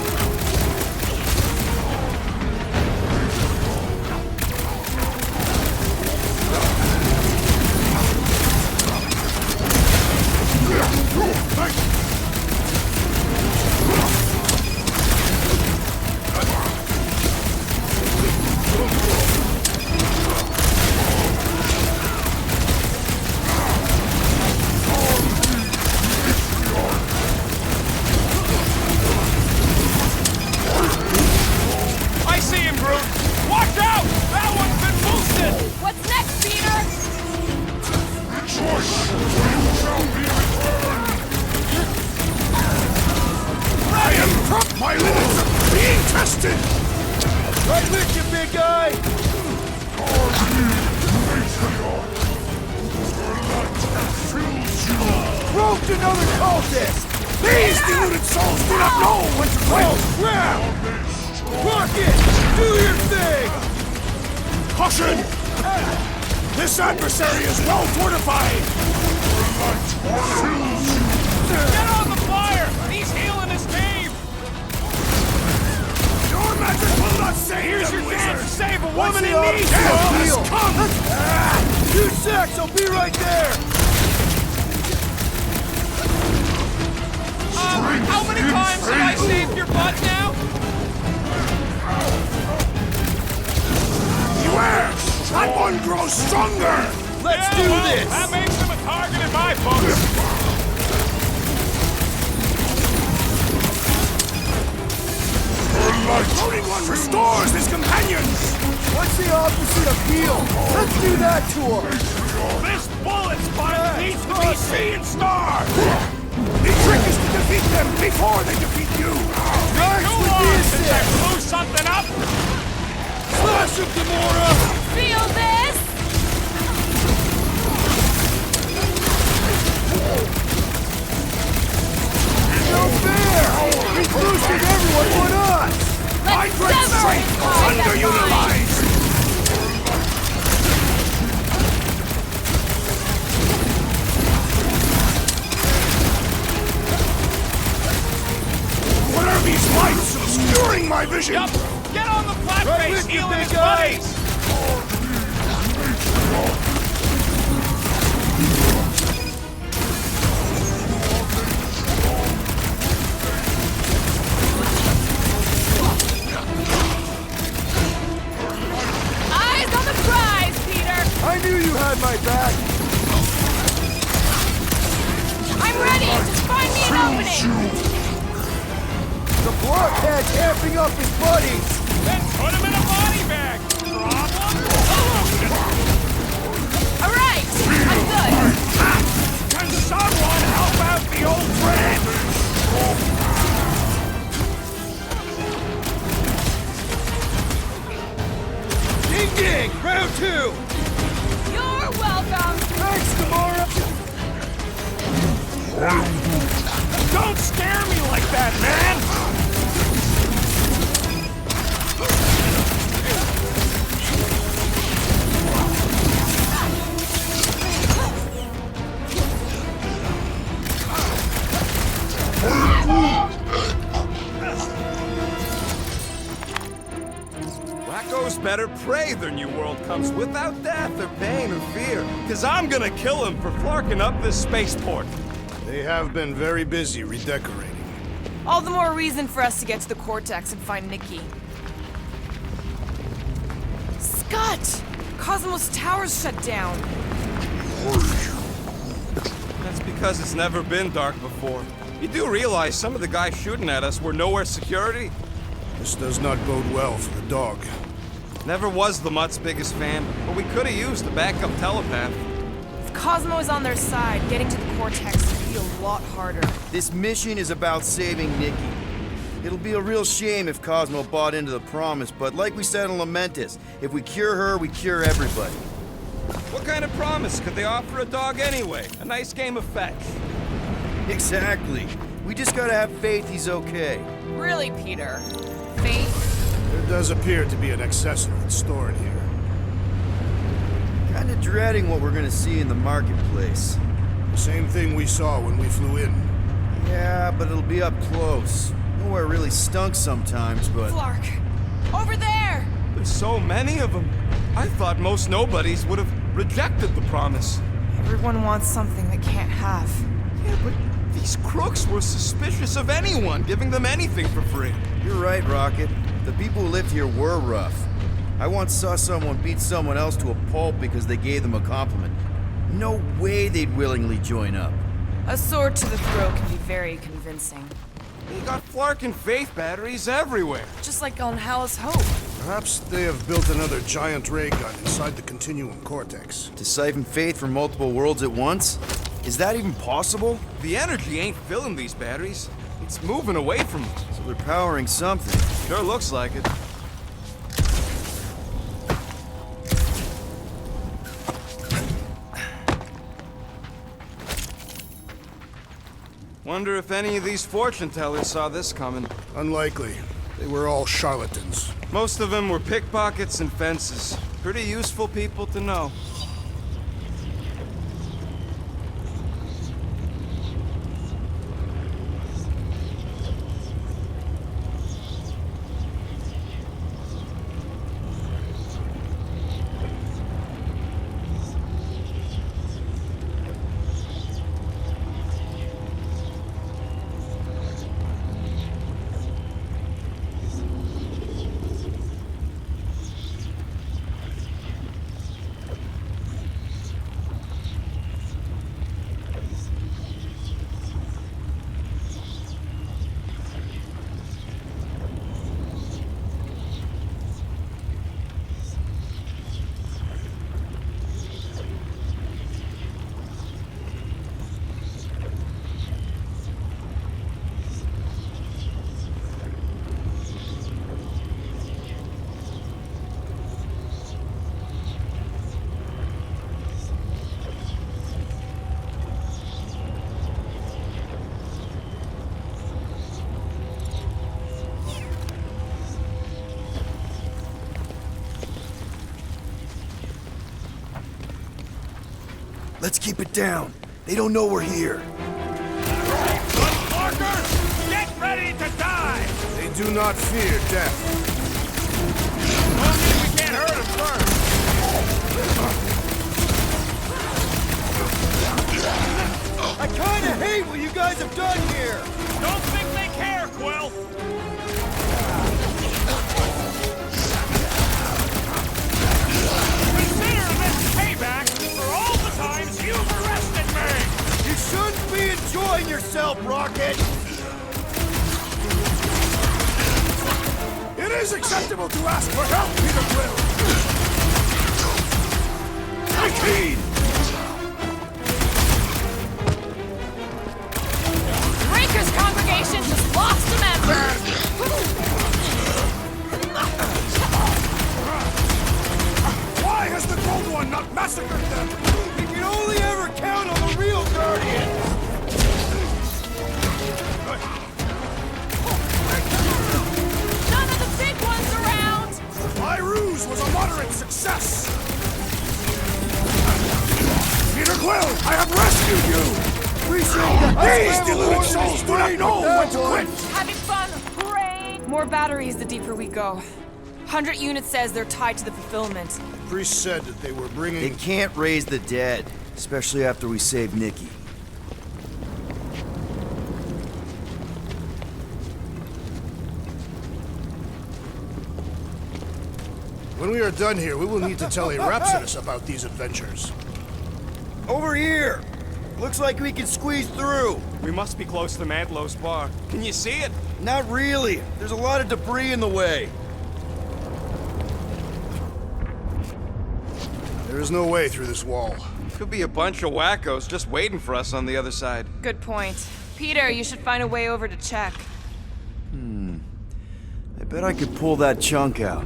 Right with you, big guy! Proved another cultist! These deluded souls do not know when to quit! Grab! Rocket! Do your thing! Caution! This adversary is well fortified! Get on the fire! He's healing his team! Your magic will not save Here's them, your chance to wizard. save a woman in What's need! the heal? Come! You sex, I'll be right there! How many times have I saved your butt now? Beware! That one grows stronger! Let's do this! That makes him a target in my book! Floating one restores his companions! What's the opposite of heal? Let's do that to him! This bullet spot needs to be seeing stars! The trick is to defeat them before they defeat you! Nice with the Since I assist! blew something up! Slash him, Gamora! Feel this? No fair! He's boosting everyone but us! My great strength was underutilized! What are these lights obscuring my vision? Yup! Get on the flat Right face, with you, healing big his guy. buddies! Eyes on the prize, Peter! I knew you had my back! I'm ready! Just find me an opening! The blockhead's amping up his buddies! Then put him in a body bag! Problem? Alright! I'm good! Can someone help out the old friend? Ding ding! Round two! You're welcome! Thanks, Gamora! Don't scare me like that, man! Wacko's better prey their new world comes without death or pain or fear. Cause I'm gonna kill him for flarking up this spaceport. They have been very busy redecorating. All the more reason for us to get to the Cortex and find Nikki. Scott! Cosmos Tower's shut down. That's because it's never been dark before. You do realize some of the guys shooting at us were nowhere security? This does not bode well for the dog. Never was the Mutt's biggest fan, but we could have used a backup telepath. If Cosmo is on their side, getting to the Cortex would be a lot harder. This mission is about saving Nikki. It'll be a real shame if Cosmo bought into the promise, but like we said in Lamentus, if we cure her, we cure everybody. What kind of promise could they offer a dog anyway? A nice game of fetch. Exactly. We just gotta have faith he's okay. Really, Peter? Faith? There does appear to be an accessory stored here. Kinda dreading what we're gonna see in the marketplace. The same thing we saw when we flew in. Yeah, but it'll be up close. Nowhere really stunk sometimes, but... Flark! Over there! There's so many of them. I thought most nobodies would have rejected the promise. Everyone wants something they can't have. Yeah, but these crooks were suspicious of anyone giving them anything for free. You're right, Rocket. The people who lived here were rough. I once saw someone beat someone else to a pulp because they gave them a compliment. No way they'd willingly join up. A sword to the throat can be very convincing. You got Flark and Faith batteries everywhere. Just like on Hallis Hope. Perhaps they have built another giant ray gun inside the Continuum Cortex. To siphon Faith from multiple worlds at once? Is that even possible? The energy ain't filling these batteries. It's moving away from them. So they're powering something. Sure looks like it. Wonder if any of these fortune tellers saw this coming. Unlikely. They were all charlatans. Most of them were pickpockets and fences. Pretty useful people to know. Let's keep it down. They don't know we're here. Markers, get ready to die! They do not fear death. Only we can't hurt them first. I kinda hate what you guys have done here! Don't think they care, Quill! Consider this payback for all the times you've arrested me! You shouldn't be enjoying yourself, Rocket! It is acceptable to ask for help, Peter Quill! Take heed! Breaker's congregation has lost a member! Why has the Gold One not massacred them? We can only ever count on the real Guardians! None of the big ones around! My ruse was a moderate success! Peter Quill, I have rescued you! These deluded souls do not know when to quit! Having fun, hooray! More batteries the deeper we go. 100 units says they're tied to the fulfillment. Priest said that they were bringing... They can't raise the dead, especially after we saved Nikki. When we are done here, we will need to tell a Rhapsodus about these adventures. Over here! Looks like we can squeeze through. We must be close to Mantlow's bar. Can you see it? Not really. There's a lot of debris in the way. There is no way through this wall. Could be a bunch of wackos just waiting for us on the other side. Good point. Peter, you should find a way over to check. I bet I could pull that chunk out.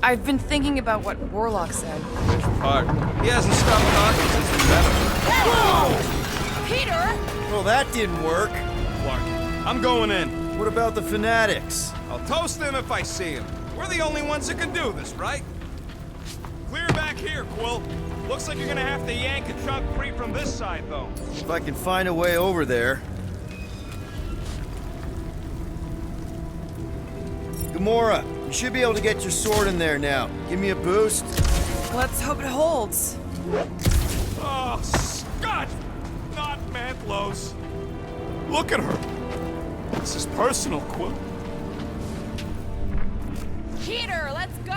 I've been thinking about what Warlock said. Which part? He hasn't stopped talking since we met him. Peter! Well, that didn't work. Clark, I'm going in. What about the fanatics? I'll toast them if I see them. We're the only ones that can do this, right? Clear back here, Quill. Looks like you're gonna have to yank a chunk free from this side, though. If I can find a way over there. Gamora, you should be able to get your sword in there now. Give me a boost. Let's hope it holds. Oh, Scott! Not Mantlow's. Look at her. This is personal, Quill. Peter, let's go!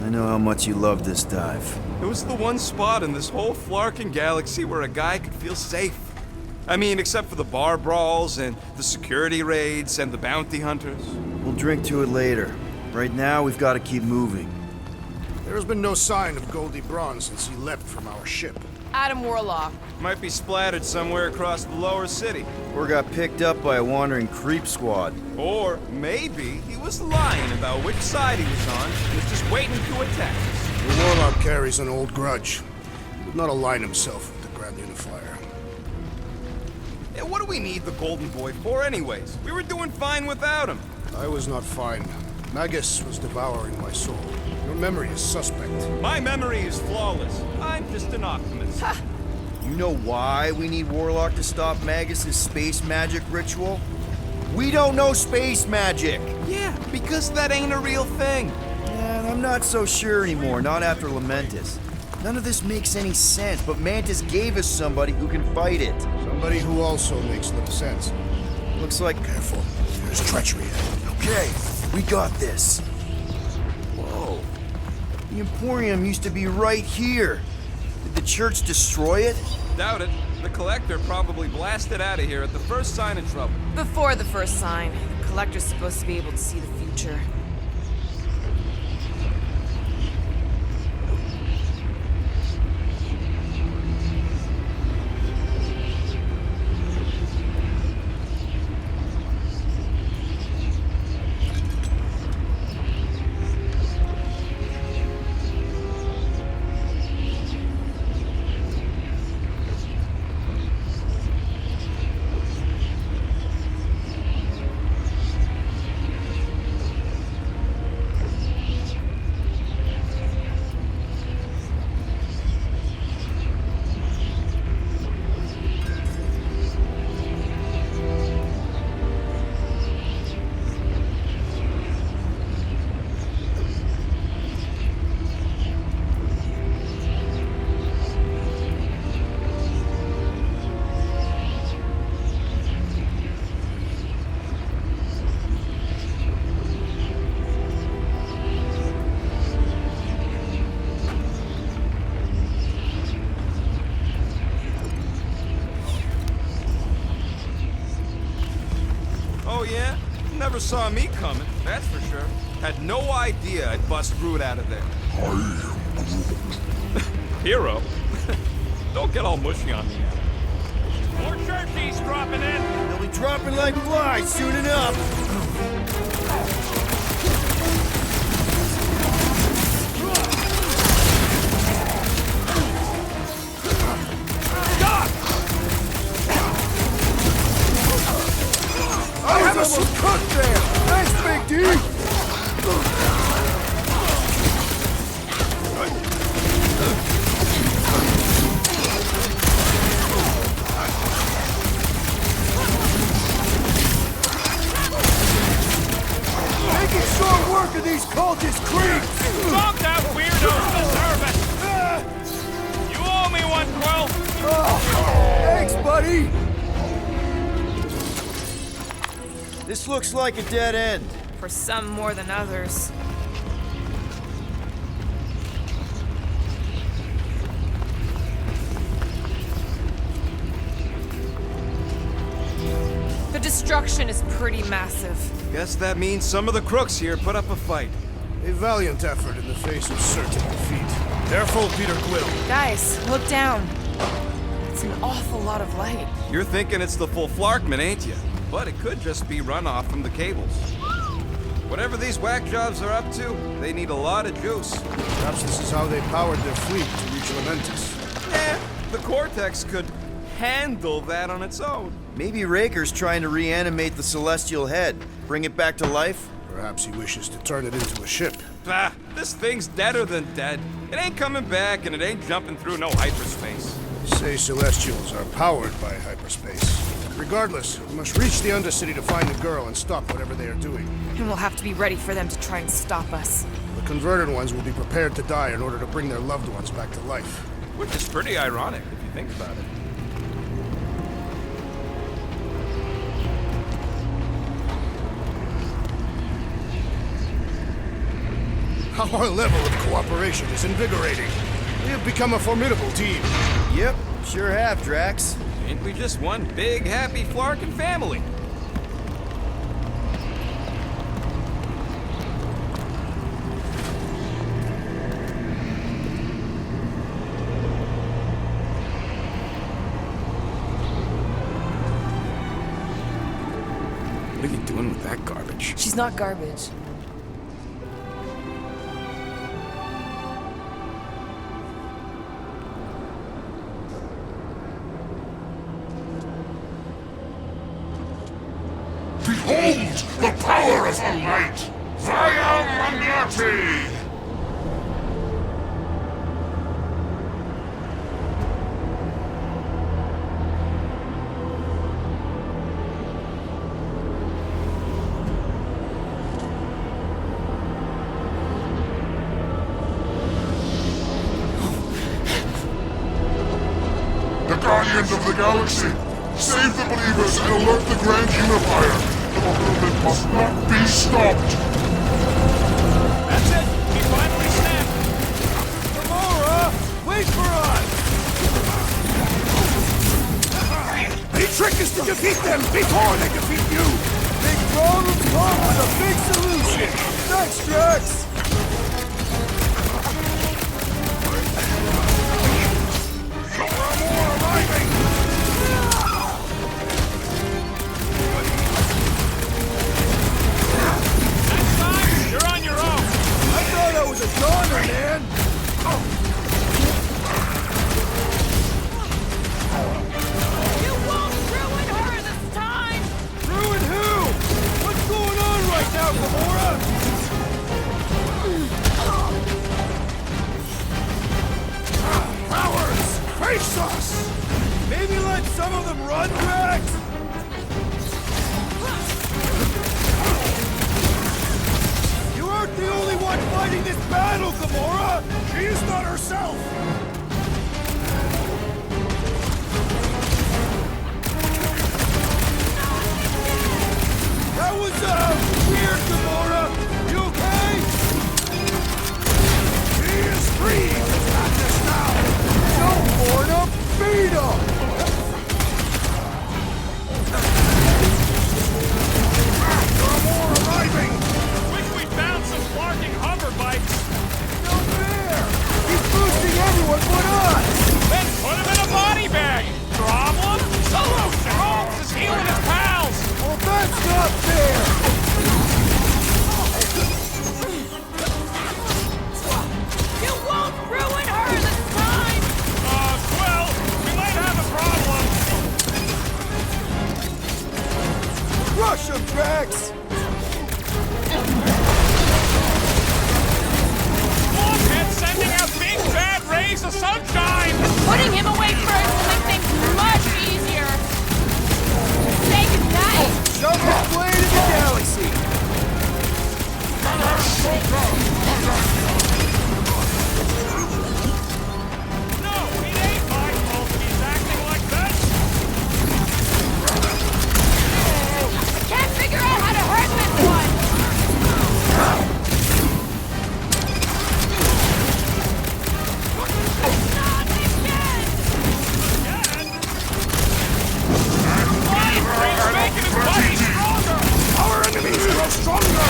I know how much you love this dive. It was the one spot in this whole Flarkin galaxy where a guy could feel safe. I mean, except for the bar brawls and the security raids and the bounty hunters. We'll drink to it later. Right now, we've got to keep moving. There has been no sign of Goldie Braun since he left from our ship. Adam Warlock. Might be splattered somewhere across the lower city. Or got picked up by a wandering creep squad. Or maybe he was lying about which side he was on and was just waiting to attack us. The Warlock carries an old grudge. He would not align himself with the Grand Unifier. Yeah, what do we need the Golden Boy for anyways? We were doing fine without him. I was not fine. Magus was devouring my soul. Your memory is suspect. My memory is flawless. I'm just an optimist. You know why we need Warlock to stop Magus' space magic ritual? We don't know space magic! Yeah, because that ain't a real thing. Yeah, I'm not so sure anymore, not after Lamentus. None of this makes any sense, but Mantis gave us somebody who can fight it. Somebody who also makes little sense. Looks like... Careful, there's treachery. Okay, we got this. Whoa. The Emporium used to be right here. Did the church destroy it? Doubt it. The Collector probably blasted out of here at the first sign of trouble. Before the first sign, the Collector's supposed to be able to see the future. Oh yeah? Never saw me coming, that's for sure. Had no idea I'd bust Groot out of there. Hero? Don't get all mushy on me now. More churchies dropping in. They'll be dropping like flies soon enough. I have us some cook there! Thanks, Big D! Making short work of these cultist creeps! Stop that weirdos deserve it! You owe me one, Quill! Thanks, buddy! This looks like a dead end. For some more than others. The destruction is pretty massive. Guess that means some of the crooks here put up a fight. A valiant effort in the face of certain defeat. Careful, Peter Quill. Guys, look down. It's an awful lot of light. You're thinking it's the full Flarkman, ain't you? But it could just be runoff from the cables. Whatever these whack jobs are up to, they need a lot of juice. Perhaps this is how they powered their fleet to reach Lamentus. Eh, the Cortex could handle that on its own. Maybe Raker's trying to reanimate the Celestial Head. Bring it back to life? Perhaps he wishes to turn it into a ship. Bah, this thing's deader than dead. It ain't coming back, and it ain't jumping through no hyperspace. Say Celestials are powered by hyperspace. Regardless, we must reach the Undercity to find the girl and stop whatever they are doing. And we'll have to be ready for them to try and stop us. The converted ones will be prepared to die in order to bring their loved ones back to life. Which is pretty ironic, if you think about it. Our level of cooperation is invigorating. We have become a formidable team. Yep, sure have, Drax. Ain't we just one big, happy Flarkin family? doing with that garbage? She's not garbage. Behold the power of the light! Via Magnati! The Guardians of the Galaxy! Save the believers and alert the Grand Unifier! The movement must not be stopped! That's it! He finally snapped! Gamora! Wait for us! The trick is to defeat them before they defeat you! Big problems come with a big solution! Thanks, Drax! Gamora arriving! You're on your own! I thought I was a goner, man! You won't ruin her this time! Ruin who? What's going on right now, Gamora? Cowards! Face us! Maybe let some of them run, Drax? You aren't the only one fighting this battle, Gamora! She is not herself! That was, weird, Gamora! You okay? He is free! It's not just now! Don't board him! Beat him! Gamora arriving! Wish we found some flarking hover bikes! No fair! He's boosting everyone but us! Then put him in a body bag! Problem? Solution! Holmes is healing his pals! Well, that's not fair! You won't ruin her this time! Well, we might have a problem! Rush him, Drax! Blockhead sending out big bad rays of sunshine! Putting him away first will make things much easier! Say goodnight! Shove his blade in the galaxy! No, it ain't my fault he's acting like this! I can't figure out how to hurt this one! Not again! Why? He's making his body stronger! Our enemies grow stronger!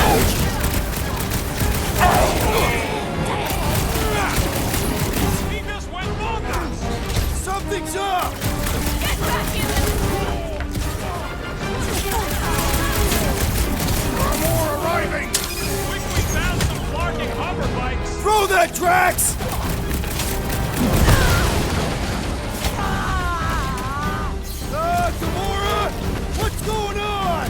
He just went bonkers! Something's up! Get back in the... More arriving! Wish we found some flarking hover bikes! Throw that, Drax! Gamora! What's going on?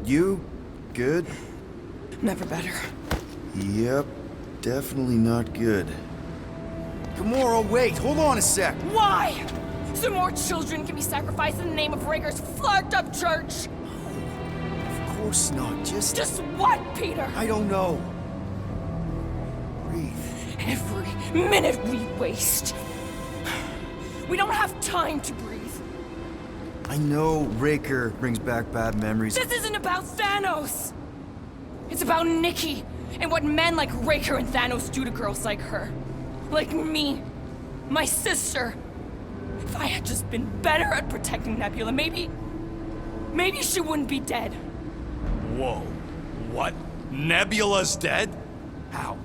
You good? Never better. Yep, definitely not good. Gamora, wait! Hold on a sec! Why? So more children can be sacrificed in the name of Rager's flarked up church? Of course not, Just what, Peter? I don't know. Breathe. Every minute we waste. We don't have time to breathe. I know Raker brings back bad memories. This isn't about Thanos. It's about Nikki And what men like Raker and Thanos do to girls like her. Like me. My sister. If I had just been better at protecting Nebula, maybe she wouldn't be dead. Whoa. What? Nebula's dead? How?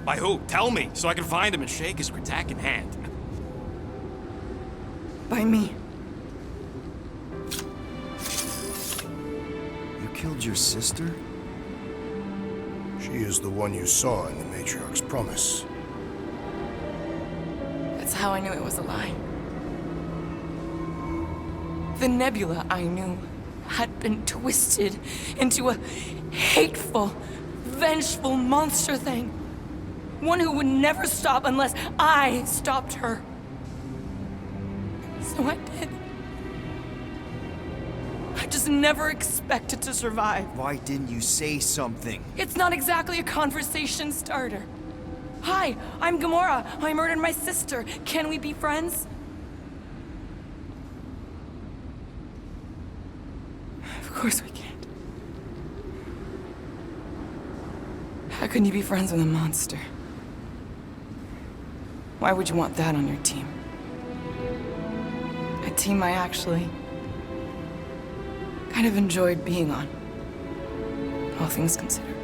By who? Tell me, so I can find him and shake his Kratakan hand. By me. You killed your sister? She is the one you saw in the Matriarch's promise. That's how I knew it was a lie. The Nebula I knew had been twisted into a hateful, vengeful monster thing. One who would never stop unless I stopped her. So I did. I just never expected to survive. Why didn't you say something? It's not exactly a conversation starter. Hi, I'm Gamora. I murdered my sister. Can we be friends? Of course we can't. How can you be friends with a monster? Why would you want that on your team? A team I actually kind of enjoyed being on. All things considered.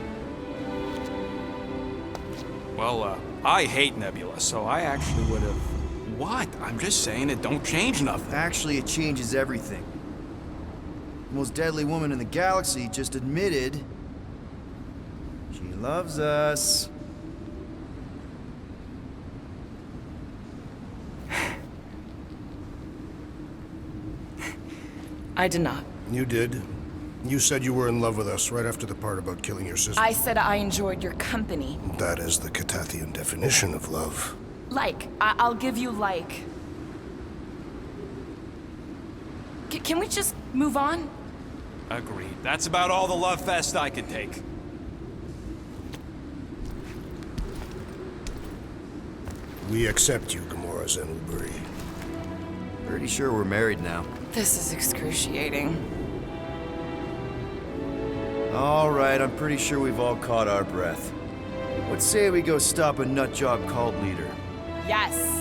Well, I hate Nebula, so I actually would have... What? I'm just saying it don't change nothing. Actually, it changes everything. The most deadly woman in the galaxy just admitted she loves us. I did not. You did. You said you were in love with us right after the part about killing your sister. I said I enjoyed your company. That is the Catathian definition of love. Like. I'll give you like. Can we just move on? Agreed. That's about all the love fest I could take. We accept you, Gamora Zenuburi. Pretty sure we're married now. This is excruciating. All right, I'm pretty sure we've all caught our breath. What say we go stop a nutjob cult leader? Yes.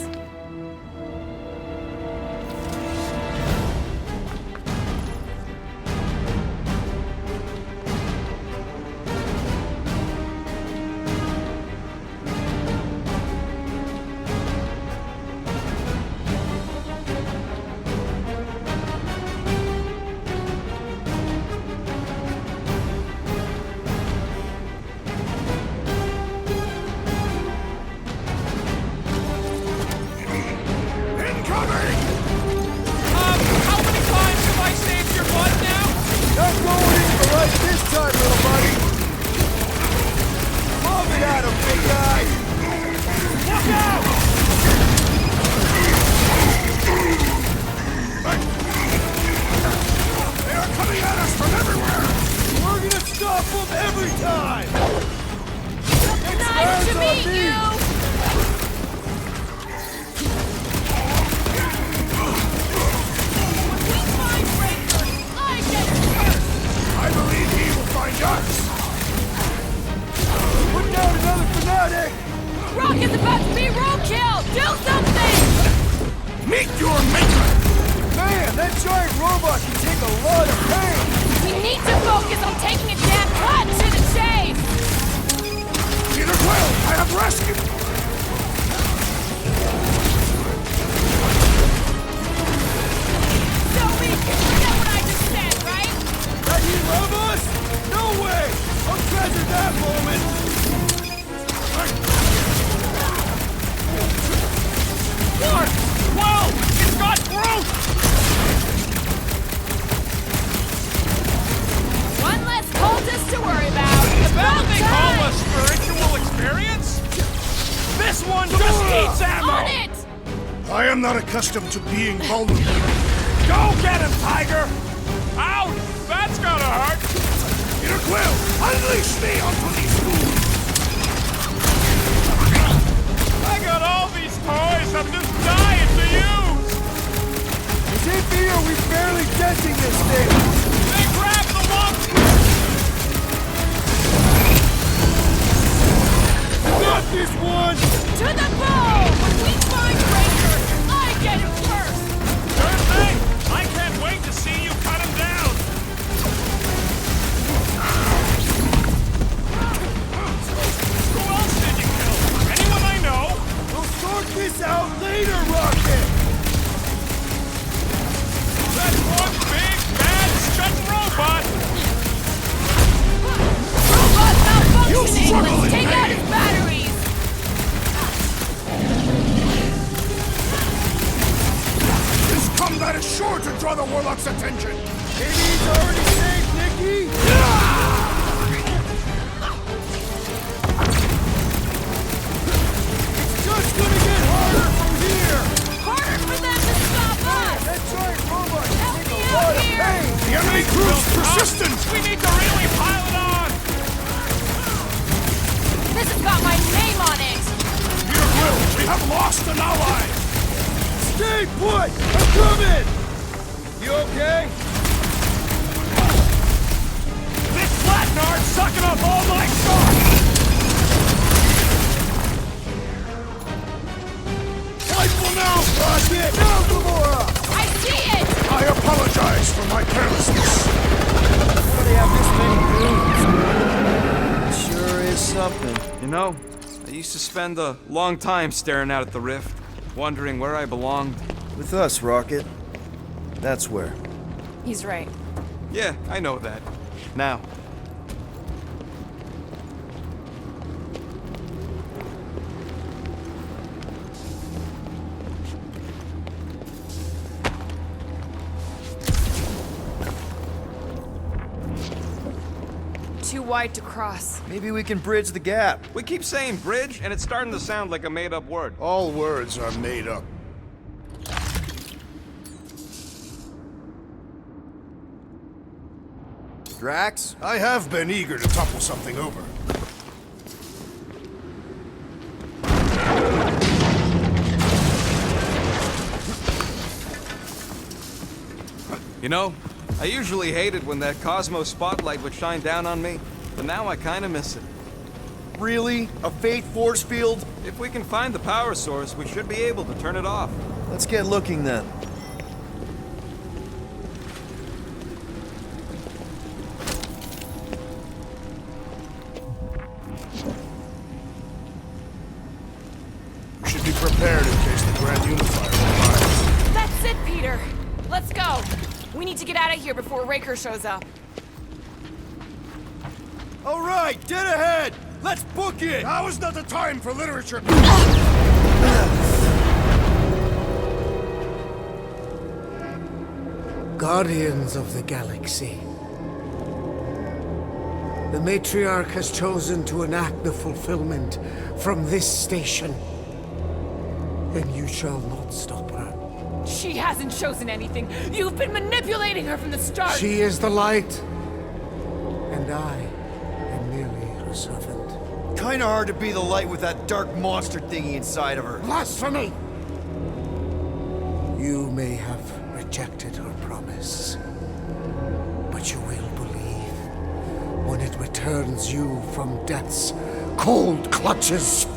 Accustomed to being vulnerable. Go get him, Tiger! Ouch! That's gotta hurt! Peter Quill, unleash me onto these fools! I got all these toys, I'm just dying to use! As if here we're barely denting this thing! They grabbed the monster! one! To the bow! When we find Raker, I get him first! Sure thing! I can't wait to see you cut him down! Who else did you kill? Anyone I know? We'll sort this out later, Rocket! That's one big, bad, strutting robot! Robot malfunctioning! struggle Let's in take out vain. his batteries! This combat is sure to draw the Warlock's attention! Maybe he's already safe, Nikki? It's just gonna get harder from here! Harder for them to stop us! That giant robot Help is me a out lot of here. pain! The enemy proves persistent! We need to really pile it on! This has got my name on it! Peter Quill, we have lost an ally! Stay put! I'm coming! You okay? This flatnard's sucking up all my sauce! Rifle now, Rocket! Now, Gamora! I see it! I apologize for my carelessness. How do they have this many rooms? Sure is something. You know, I used to spend a long time staring out at the rift, wondering where I belonged. With us, Rocket. That's where. He's right. Yeah, I know that. Now. Too wide to cross. Maybe we can bridge the gap. We keep saying bridge, and it's starting to sound like a made-up word. All words are made up. Drax? I have been eager to topple something over. You know, I usually hated when that Cosmo spotlight would shine down on me, but now I kinda miss it. Really? A fate force field? If we can find the power source, we should be able to turn it off. Let's get looking then. We should be prepared in case the Grand Unifier arrives. That's it, Peter! Let's go! We need to get out of here before Raker shows up. All right, dead ahead! Let's book it! Now is not the time for literature. Guardians of the Galaxy. The Matriarch has chosen to enact the fulfillment from this station. And you shall not stop her. She hasn't chosen anything. You've been manipulating her from the start. She is the light. And I am merely her servant. Kinda hard to be the light with that dark monster thingy inside of her. Blasphemy! You may have rejected her promise, but you will believe when it returns you from death's cold clutches.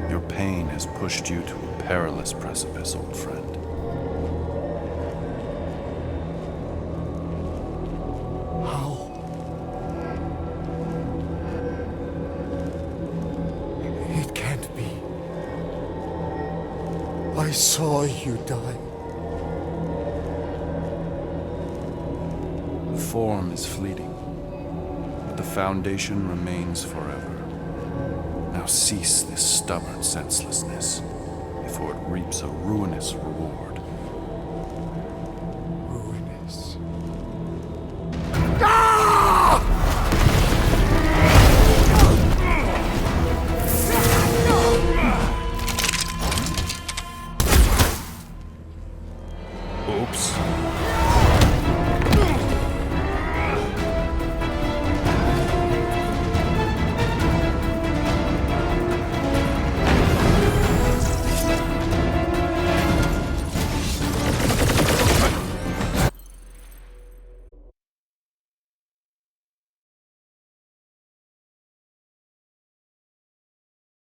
Your pain has pushed you to a perilous precipice, old friend. It can't be. I saw you die. Form is fleeting, but the foundation remains forever. Now cease this stubborn senselessness, before it reaps a ruinous reward. Ruinous. Oops.